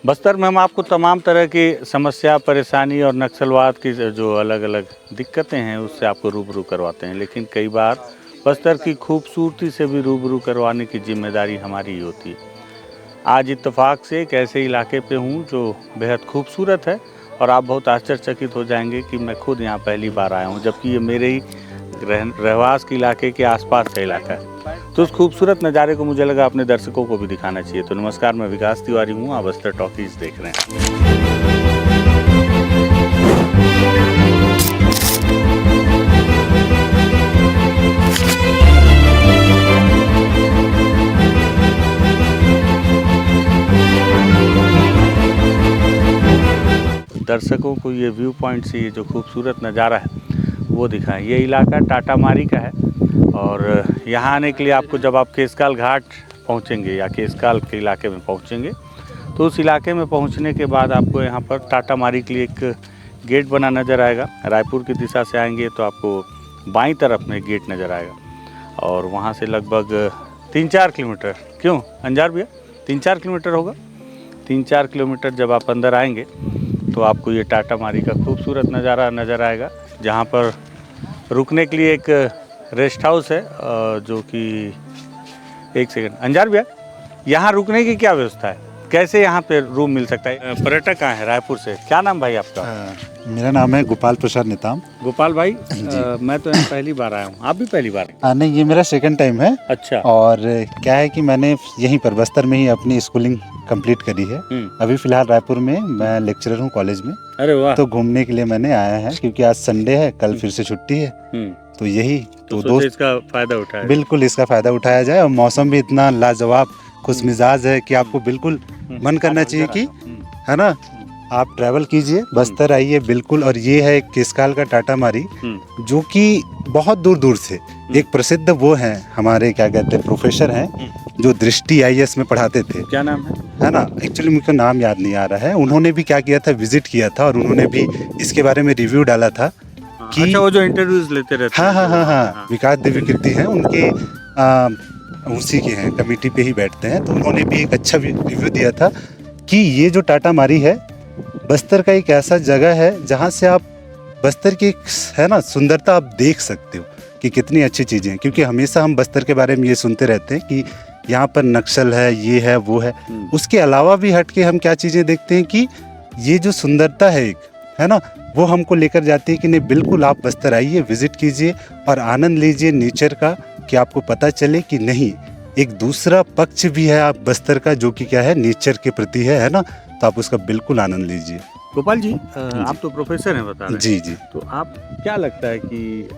बस्तर में हम आपको तमाम तरह की समस्या, परेशानी और नक्सलवाद की जो अलग अलग दिक्कतें हैं उससे आपको रूबरू करवाते हैं, लेकिन कई बार बस्तर की खूबसूरती से भी रूबरू करवाने की जिम्मेदारी हमारी ही होती है। आज इत्तेफाक से एक ऐसे इलाके पे हूँ जो बेहद खूबसूरत है और आप बहुत आश्चर्यचकित हो जाएंगे कि मैं खुद यहाँ पहली बार आया हूँ, जबकि ये मेरे ही रहवास के इलाके के आसपास का इलाका है। तो उस खूबसूरत नज़ारे को मुझे लगा अपने दर्शकों को भी दिखाना चाहिए। तो नमस्कार, मैं विकास तिवारी हूँ, आप बस्तर टॉकीज देख रहे हैं। दर्शकों को ये व्यू पॉइंट से ये जो खूबसूरत नज़ारा है वो दिखाएं। ये इलाका टाटामारी का है और यहाँ आने के लिए आपको, जब आप केसकाल घाट पहुँचेंगे या केसकाल के इलाके में पहुँचेंगे, तो उस इलाके में पहुँचने के बाद आपको यहाँ पर टाटामारी के लिए एक गेट बना नज़र आएगा। रायपुर की दिशा से आएंगे तो आपको बाईं तरफ में गेट नज़र आएगा और वहाँ से लगभग 3-4 किलोमीटर, क्यों अंजार भैया, 3-4 किलोमीटर होगा। 3-4 किलोमीटर जब आप अंदर आएंगे तो आपको ये टाटामारी का खूबसूरत नज़ारा नज़र आएगा, जहाँ पर रुकने के लिए एक रेस्ट हाउस है जो कि, एक सेकंड अंजार भैया, यहाँ रुकने की क्या व्यवस्था है, कैसे यहाँ पे रूम मिल सकता है? पर्यटक कहाँ है? रायपुर से। क्या नाम भाई आपका? मेरा नाम है गोपाल प्रसाद नेताम। गोपाल भाई, मैं तो यहाँ पहली बार आया हूँ, आप भी पहली बार? नहीं, ये मेरा सेकंड टाइम है। अच्छा। और क्या है कि मैंने यहीं पर बस्तर में ही अपनी स्कूलिंग कंप्लीट करी है। अभी फिलहाल रायपुर में मैं लेक्चरर हूँ कॉलेज में। अरे वाह। तो घूमने के लिए मैंने आया है, क्योंकि आज संडे है, कल फिर से छुट्टी है, तो यही तो दोस्त इसका फायदा उठाया। बिल्कुल इसका फायदा उठाया जाए। और मौसम भी इतना लाजवाब खुश मिजाज है कि आपको बिल्कुल मन करना चाहिए कि, है ना, आप ट्रैवल कीजिए, बस्तर आइए बिल्कुल। और ये है केसकाल का टाटामारी, जो कि बहुत दूर दूर से एक प्रसिद्ध वो हैं हमारे, क्या कहते हैं, प्रोफेसर हैं जो दृष्टि IAS में पढ़ाते थे। क्या नाम है ना, एक्चुअली मुझे नाम याद नहीं आ रहा है। उन्होंने भी क्या किया था, विजिट किया था और उन्होंने भी इसके बारे में रिव्यू डाला था कि, अच्छा, वो जो इंटरव्यूज लेते रहते हैं। हाँ, विकास दिव्यकीर्ति हैं उनके, उसी के हैं, कमेटी पे ही बैठते हैं। तो उन्होंने भी एक अच्छा रिव्यू दिया था कि ये जो टाटामारी है बस्तर का एक ऐसा जगह है जहाँ से आप बस्तर की, है ना, सुंदरता आप देख सकते हो कि कितनी अच्छी चीज़ें हैं। क्योंकि हमेशा हम बस्तर के बारे में ये सुनते रहते हैं कि यहाँ पर नक्सल है, ये है, वो है। उसके अलावा भी हट के हम क्या चीज़ें देखते हैं कि ये जो सुंदरता है एक, है ना, वो हमको लेकर जाती है कि नहीं, बिल्कुल आप बस्तर आइए, विजिट कीजिए और आनंद लीजिए नेचर का, कि आपको पता चले कि नहीं, एक दूसरा पक्ष भी है आप बस्तर का, जो कि क्या है, नेचर के प्रति है ना। तो आप उसका बिल्कुल आनंद लीजिए। गोपाल जी, आप तो प्रोफेसर हैं, बता रहे हैं। जी जी। तो आप क्या लगता है कि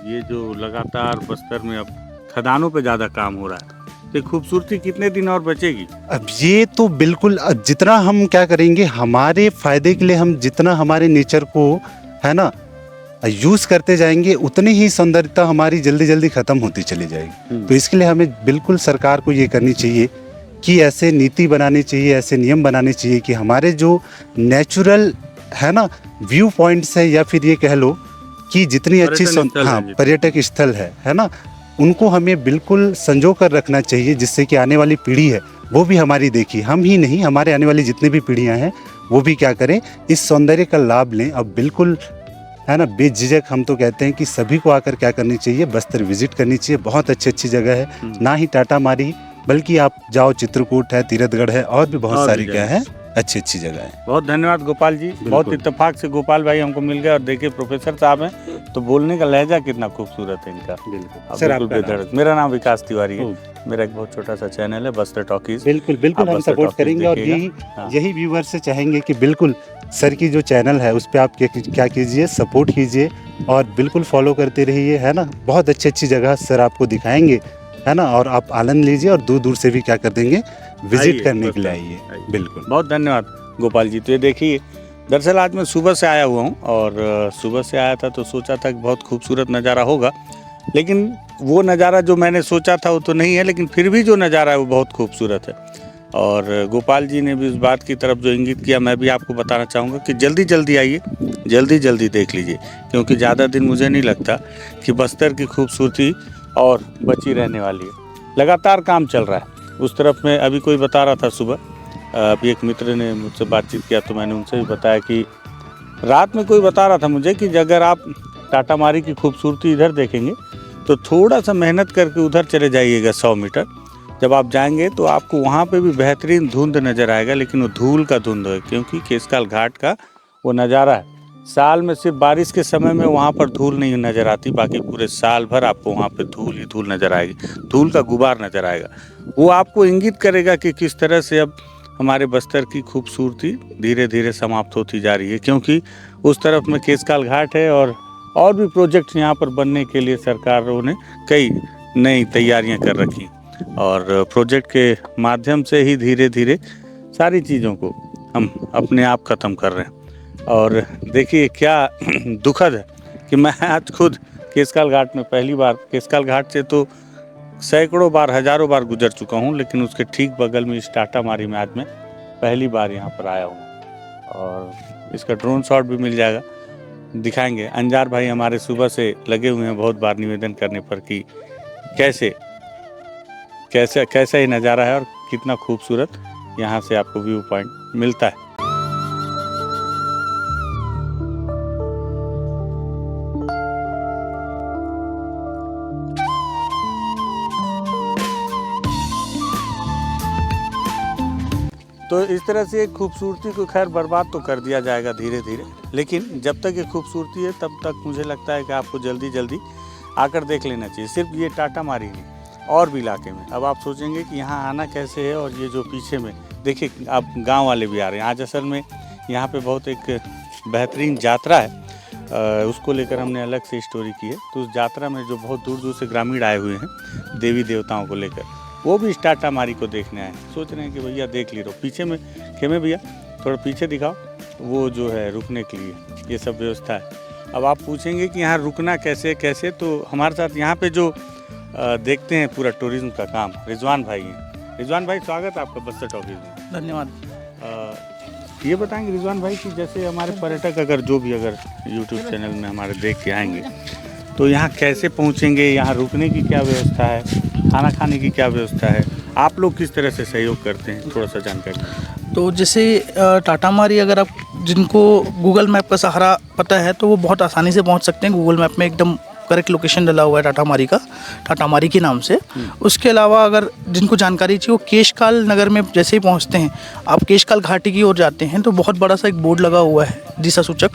ये जो लगातार बस्तर में अब खदानों पे ज़्यादा काम हो रहा है, तो खूबसूरती कितने दिन और बचेगी? अब ये तो बिल्कुल, जितना हम क्या करेंगे हमारे फायदे के लिए, हम जितना हमारे नेचर को, है ना, यूज़ करते जाएंगे, उतनी ही सुंदरता हमारी जल्दी जल्दी ख़त्म होती चली जाएगी। तो इसके लिए हमें बिल्कुल सरकार को ये करनी चाहिए कि ऐसे नीति बनानी चाहिए, ऐसे नियम बनाने चाहिए कि हमारे जो नेचुरल, है ना, व्यू पॉइंट्स है, या फिर ये कह लो कि जितनी अच्छी पर्यटक स्थल है ना, उनको हमें बिल्कुल संजो कर रखना चाहिए, जिससे कि आने वाली पीढ़ी है वो भी हमारी देखी, हम ही नहीं, हमारे आने वाली जितनी भी पीढ़ियाँ हैं वो भी क्या करें, इस सौंदर्य का लाभ लें। अब बिल्कुल, है ना, बेझिझक हम तो कहते हैं कि सभी को आकर क्या करनी चाहिए, बस्तर विजिट करनी चाहिए। बहुत अच्छी जगह है, ना ही टाटामारी, बल्कि आप जाओ, चित्रकूट है, तीरथगढ़ है, और भी बहुत सारी क्या है, अच्छी जगह है। बहुत धन्यवाद गोपाल जी। बहुत इत्तेफाक से गोपाल भाई हमको मिल गए। और देखिए, प्रोफेसर साहब हैं तो बोलने का लहजा कितना खूबसूरत है इनका। बिल्कुल। मेरा नाम विकास तिवारी है। मेरा एक बहुत छोटा सा चैनल है, बस्तर टॉकीज। बिल्कुल हम सपोर्ट करेंगे। और यही व्यूअर से चाहेंगे कि बिल्कुल सर की जो चैनल है उस पर आप क्या कीजिए, सपोर्ट कीजिए और बिल्कुल फॉलो करते रहिए, है ना। बहुत अच्छी जगह सर आपको दिखाएंगे, है ना, और आप आनंद लीजिए और दूर दूर से भी क्या कर देंगे, विजिट करने के लिए आइए। बिल्कुल, बहुत धन्यवाद गोपाल जी। तो ये देखिए, दरअसल आज मैं सुबह से आया हुआ हूँ और सुबह से आया था तो सोचा था कि बहुत खूबसूरत नज़ारा होगा, लेकिन वो नज़ारा जो मैंने सोचा था वो तो नहीं है, लेकिन फिर भी जो नज़ारा है वो बहुत खूबसूरत है। और गोपाल जी ने भी उस बात की तरफ जो इंगित किया, मैं भी आपको बताना चाहूँगा कि जल्दी जल्दी आइए, जल्दी जल्दी देख लीजिए, क्योंकि ज़्यादा दिन मुझे नहीं लगता कि बस्तर की खूबसूरती और बची रहने वाली है। लगातार काम चल रहा है उस तरफ में। अभी कोई बता रहा था सुबह अभी एक मित्र ने मुझसे बातचीत किया तो मैंने उनसे भी बताया कि रात में कोई बता रहा था मुझे कि अगर आप टाटा मारी की खूबसूरती इधर देखेंगे तो थोड़ा सा मेहनत करके उधर चले जाइएगा 100 मीटर। जब आप जाएंगे तो आपको वहाँ पे भी बेहतरीन धुंध नज़र आएगा, लेकिन वो धूल का धुंध है, क्योंकि केशकाल घाट का वो नज़ारा है। साल में सिर्फ बारिश के समय में वहाँ पर धूल नहीं नज़र आती, बाकी पूरे साल भर आपको वहाँ पे धूल ही धूल नज़र आएगी, धूल का गुबार नज़र आएगा। वो आपको इंगित करेगा कि किस तरह से अब हमारे बस्तर की खूबसूरती धीरे धीरे समाप्त होती जा रही है, क्योंकि उस तरफ में केशकाल घाट है और भी प्रोजेक्ट्स यहाँ पर बनने के लिए सरकारों ने कई नई तैयारियाँ कर रखी और प्रोजेक्ट के माध्यम से ही धीरे धीरे सारी चीज़ों को हम अपने आप ख़त्म कर रहे हैं। और देखिए क्या दुखद है कि मैं आज खुद केशकाल घाट में पहली बार, केशकाल घाट से तो सैकड़ों बार हज़ारों बार गुजर चुका हूँ, लेकिन उसके ठीक बगल में इस टाटा मारी में आज मैं पहली बार यहाँ पर आया हूँ और इसका ड्रोन शॉट भी मिल जाएगा, दिखाएंगे। अंजार भाई हमारे सुबह से लगे हुए हैं बहुत बार निवेदन करने पर कि कैसा ये नज़ारा है और कितना खूबसूरत यहाँ से आपको व्यू पॉइंट मिलता है। तो इस तरह से एक खूबसूरती को खैर बर्बाद तो कर दिया जाएगा धीरे धीरे, लेकिन जब तक ये खूबसूरती है तब तक मुझे लगता है कि आपको जल्दी जल्दी आकर देख लेना चाहिए। सिर्फ ये टाटा मारी नहीं, और भी इलाके में। अब आप सोचेंगे कि यहाँ आना कैसे है, और ये जो पीछे में देखिए अब गांव वाले भी आ रहे हैं। आज असल में यहाँ पे बहुत एक बेहतरीन यात्रा है, उसको लेकर हमने अलग से स्टोरी की है। तो उस यात्रा में जो बहुत दूर दूर से ग्रामीण आए हुए हैं देवी देवताओं को लेकर, वो भी इस टाटा मारी को देखने आए। सोच रहे हैं कि भैया देख ली रहो, पीछे में खेमे भैया थोड़ा पीछे दिखाओ, वो जो है रुकने के लिए ये सब व्यवस्था है। अब आप पूछेंगे कि यहाँ रुकना कैसे, तो हमारे साथ यहाँ पे जो देखते हैं पूरा टूरिज्म का काम रिजवान भाई हैं। रिजवान भाई स्वागत है आपका बस्तर टॉकीज में। धन्यवाद। ये बताएंगे रिजवान भाई कि जैसे हमारे पर्यटक अगर यूट्यूब चैनल में हमारे देख के आएंगे तो यहाँ कैसे पहुँचेंगे, यहाँ रुकने की क्या व्यवस्था है, खाना खाने की क्या व्यवस्था है, आप लोग किस तरह से सहयोग करते हैं, थोड़ा सा जानकारी। तो जैसे टाटा मारी अगर आप जिनको गूगल मैप का सहारा पता है तो वो बहुत आसानी से पहुंच सकते हैं। गूगल मैप में एकदम करेक्ट लोकेशन डला हुआ है टाटा मारी के नाम से। उसके अलावा अगर जिनको जानकारी चाहिए वो केशकाल नगर में जैसे ही पहुंचते हैं, आप केशकाल घाटी की ओर जाते हैं तो बहुत बड़ा सा एक बोर्ड लगा हुआ है दिशा सूचक,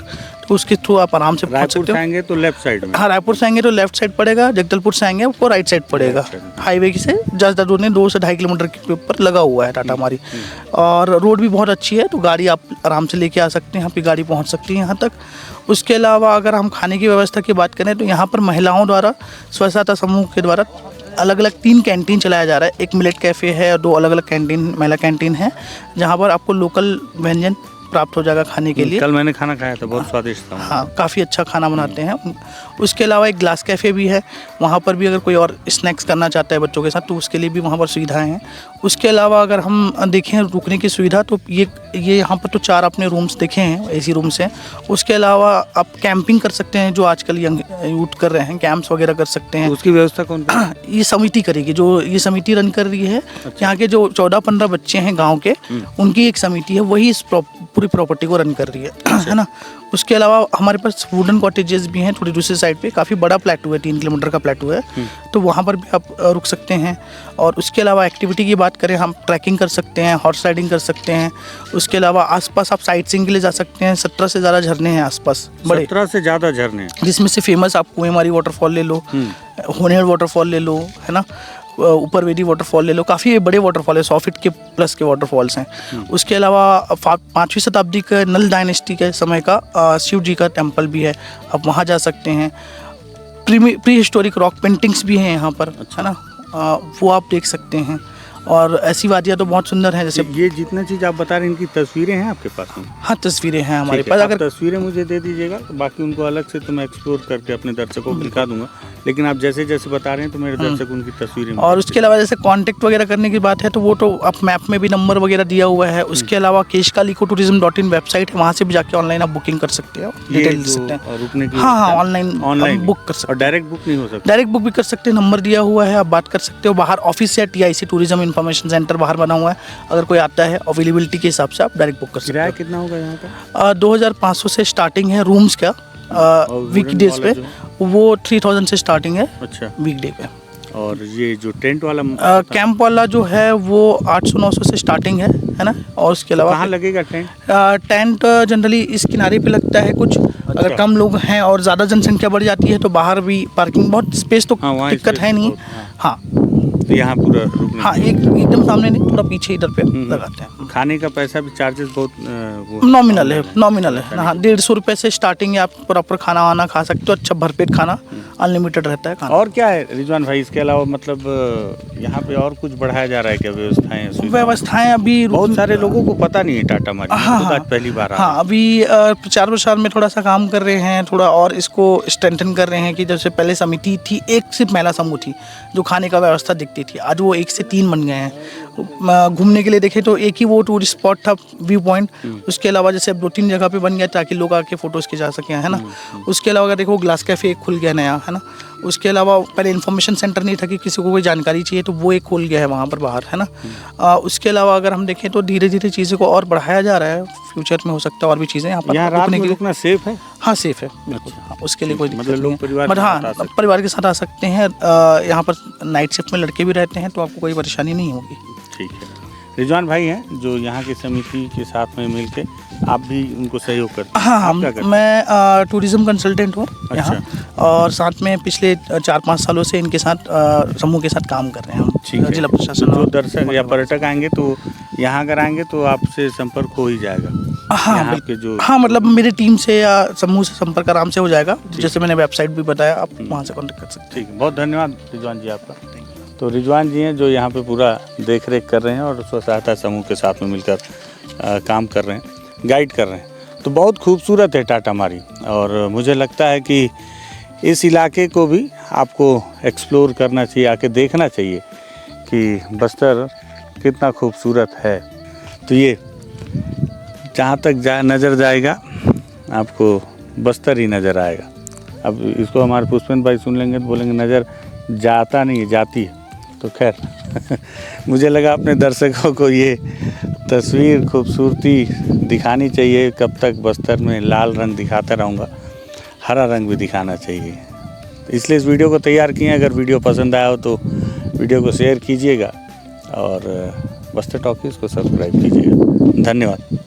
तो उसके थ्रू आप आराम से पहुंच सकते हो। रायपुर से आएंगे तो लेफ्ट साइड में, हाँ रायपुर से आएंगे तो लेफ्ट साइड पड़ेगा, जगदलपुर से आएंगे आपको राइट साइड पड़ेगा। हाईवे से ज़्यादा दूर नहीं, 2 से 2.5 किलोमीटर के ऊपर लगा हुआ है टाटा मारी, और रोड भी बहुत अच्छी है, तो गाड़ी आप आराम से लेके आ सकते हैं, आपकी गाड़ी पहुंच सकती है यहाँ तक। उसके अलावा अगर हम खाने की व्यवस्था की बात करें तो यहाँ पर महिलाओं द्वारा स्वयं सहायता समूह के द्वारा अलग अलग 3 कैंटीन चलाया जा रहा है। एक मिलेट कैफ़े है और 2 अलग अलग कैंटीन महिला कैंटीन है, जहाँ पर आपको लोकल व्यंजन प्राप्त हो जाएगा खाने के लिए। कल मैंने खाना खाया था, बहुत स्वादिष्ट था। हाँ, काफ़ी अच्छा खाना बनाते हैं। उसके अलावा एक ग्लास कैफ़े भी है, वहाँ पर भी अगर कोई और स्नैक्स करना चाहता है बच्चों के साथ तो उसके लिए भी वहाँ पर सुविधाएं हैं। उसके अलावा अगर हम देखें रुकने की सुविधा तो ये यहाँ पर तो 4 अपने रूम्स देखे हैं, एसी रूम्स हैं। उसके अलावा आप कैंपिंग कर सकते हैं, जो आजकल यंग यूथ कर रहे हैं, कैंप्स वगैरह कर सकते हैं। तो उसकी व्यवस्था कौन ये समिति करेगी, जो ये समिति रन कर रही है। यहाँ के जो 14-15 बच्चे हैं गाँव के, उनकी एक समिति है, वही इस पूरी प्रॉपर्टी को रन कर रही है ना। उसके अलावा हमारे पास वुडन कॉटेजेस भी हैं थोड़ी दूसरी साइड पे, काफ़ी बड़ा प्लेटू है, 3 किलोमीटर का प्लेटू है, तो वहाँ पर भी आप रुक सकते हैं। और उसके अलावा एक्टिविटी की बात करें, हम ट्रैकिंग कर सकते हैं, हॉर्स राइडिंग कर सकते हैं। उसके अलावा आसपास आप साइट सीइंग के लिए जा सकते हैं। 17 से ज़्यादा झरने हैं आसपास, बड़े 17 से ज़्यादा झरने, जिसमें से फेमस आप कुएंमारी वाटरफॉल ले लो, होनेर वाटरफॉल ले लो, है ना, ऊपर वेदी वाटरफॉल ले लो, काफ़ी बड़े वाटरफॉल है, 100 फीट के प्लस के वाटरफॉल्स हैं। उसके अलावा 5वीं शताब्दी का नल डायनेस्टी के समय का शिव जी का टेम्पल भी है, आप वहाँ जा सकते हैं। प्री हिस्टोरिक रॉक पेंटिंग्स भी हैं यहाँ पर, है ना, वो आप देख सकते हैं। और ऐसी वादियाँ तो बहुत सुंदर हैं। जैसे ये जितना चीज़ आप बता रहे हैं, इनकी तस्वीरें हैं आपके पास में? हाँ, तस्वीरें हैं हमारे पास। अगर तस्वीरें मुझे दे दीजिएगा तो बाकी उनको अलग से तो मैं एक्सप्लोर करके अपने दर्शकों को दिखा दूंगा, लेकिन आप जैसे जैसे बता रहे हैं तो मेरे दर्शक उनकी तस्वीरें। और उसके अलावा जैसे कांटेक्ट वगैरह करने की बात है तो वो तो आप मैप में भी नंबर वगैरह दिया हुआ है। उसके अलावा केशकाल-ecotourism.in वेबसाइट है, वहाँ से भी जाके ऑनलाइन आप बुकिंग कर सकते हैं, डिटेल दे सकते हैं। रुकने की हाँ, ऑनलाइन बुक कर सकते हैं। और डायरेक्ट बुक नहीं हो सकता? डायरेक्ट बुक भी कर सकते हैं, नंबर दिया हुआ है, आप बात कर सकते हो। बाहर ऑफिस या TIC टूरिज्म इन्फॉर्मेशन सेंटर बाहर बना हुआ है, अगर कोई आता है अवेलेबिलिटी के हिसाब से आप डायरेक्ट बुक कर सकते किराया हो। कितना होगा यहाँ का? 2500 से स्टार्टिंग है रूम्स का, वीकडेज पे वो 3000 से स्टार्टिंग है अच्छा, वीकडे पे। और ये जो टेंट वाला कैंप वाला जो है वो 800-900 से स्टार्टिंग है ना। और उसके अलावा कहाँ लगेगा टेंट? टेंट जनरली इस किनारे पे लगता है कुछ, अगर अच्छा। कम लोग हैं और ज़्यादा जनसंख्या बढ़ जाती है तो बाहर भी पार्किंग, बहुत स्पेस तो हाँ, वहाँ दिक्कत space है नहीं। बहुत, हाँ। हाँ तो यहाँ पूरा रुकने हाँ, एकदम सामने नहीं, थोड़ा पीछे इधर पे लगाते हैं। खाने का पैसा भी चार्जेस बहुत नॉमिनल है, नॉमिनल है। हाँ, 150 रुपये से स्टार्टिंग है, आप प्रॉपर खाना वाना खा सकते हो, अच्छा भरपेट खाना, अनलिमिटेड रहता है खाना। और क्या है रिजवान भाई इसके अलावा, मतलब यहाँ पे और कुछ बढ़ाया जा रहा है क्या व्यवस्थाएं सुविधाएं? व्यवस्थाएं अभी बहुत सारे लोगों को पता नहीं है टाटा मारी, मैं हाँ, खुद हाँ। आज पहली बार आया। हाँ, अभी प्रचार प्रसार में थोड़ा सा काम कर रहे हैं, थोड़ा और इसको स्ट्रेंथन कर रहे हैं कि जैसे पहले समिति थी, एक सिर्फ महिला समूह थी जो खाने का व्यवस्था देखती थी, आज वो 1 से 3 बन गए हैं। घूमने के लिए देखें तो एक ही वो टूरिस्ट स्पॉट था, व्यू पॉइंट, उसके अलावा जैसे अब 2-3 जगह पे बन गया ताकि लोग आके फोटोज़ के जा सकें, है ना। उसके अलावा अगर देखो ग्लास कैफ़े एक खुल गया नया, है ना। उसके अलावा पहले इन्फॉर्मेशन सेंटर नहीं था कि किसी को कोई जानकारी चाहिए तो वो एक खुल गया है वहाँ पर बाहर, है ना। उसके अलावा अगर हम देखें तो धीरे धीरे चीज़ों को और बढ़ाया जा रहा है, फ्यूचर में हो सकता है और भी चीज़ें यहाँ पर यहाँ रात रुकने में के लिए। रुकना सेफ है? हाँ, सेफ है बिल्कुल। हाँ, उसके लिए कोई मतलब दिक्कत लोग नहीं है। परिवार बट के हाँ, साथ आ सकते परिवार के साथ आ सकते हैं। यहाँ पर नाइट शिफ्ट में लड़के भी रहते हैं तो आपको कोई परेशानी नहीं होगी। ठीक है। रिजवान भाई हैं जो यहाँ की समिति के साथ में मिलके आप भी उनको सहयोग करते हैं? हाँ, आप क्या करते हैं? मैं टूरिज्म कंसल्टेंट हूँ यहाँ, और साथ में पिछले 4-5 सालों से इनके साथ समूह के साथ काम कर रहे हैं हम। ठीक है। जिला प्रशासन जो और- दर्शक या पर्यटक आएंगे तो यहाँ अगर आएंगे तो आपसे संपर्क हो ही जाएगा। हाँ यहाँ बिल्कुल। के जो हाँ, मतलब मेरी टीम से या समूह से संपर्क आराम से हो जाएगा, जैसे मैंने वेबसाइट भी बताया, आप वहाँ से कॉन्टेक्ट कर सकते हैं। ठीक है, बहुत धन्यवाद रिजवान जी आपका। तो रिजवान जी हैं जो यहाँ पे पूरा देख रेख कर रहे हैं और स्व सहायता समूह के साथ में मिलकर काम कर रहे हैं, गाइड कर रहे हैं। तो बहुत खूबसूरत है टाटा मारी, और मुझे लगता है कि इस इलाके को भी आपको एक्सप्लोर करना चाहिए, आके देखना चाहिए कि बस्तर कितना खूबसूरत है। तो ये जहाँ तक नज़र जाएगा आपको बस्तर ही नज़र आएगा। अब इसको हमारे पुष्पेंद्र भाई सुन लेंगे तो बोलेंगे नज़र जाता नहीं है, जाती है। तो खैर मुझे लगा अपने दर्शकों को ये तस्वीर खूबसूरती दिखानी चाहिए। कब तक बस्तर में लाल रंग दिखाता रहूँगा, हरा रंग भी दिखाना चाहिए, इसलिए इस वीडियो को तैयार किए। अगर वीडियो पसंद आया हो तो वीडियो को शेयर कीजिएगा और बस्तर टॉकीज़ को सब्सक्राइब कीजिएगा। धन्यवाद।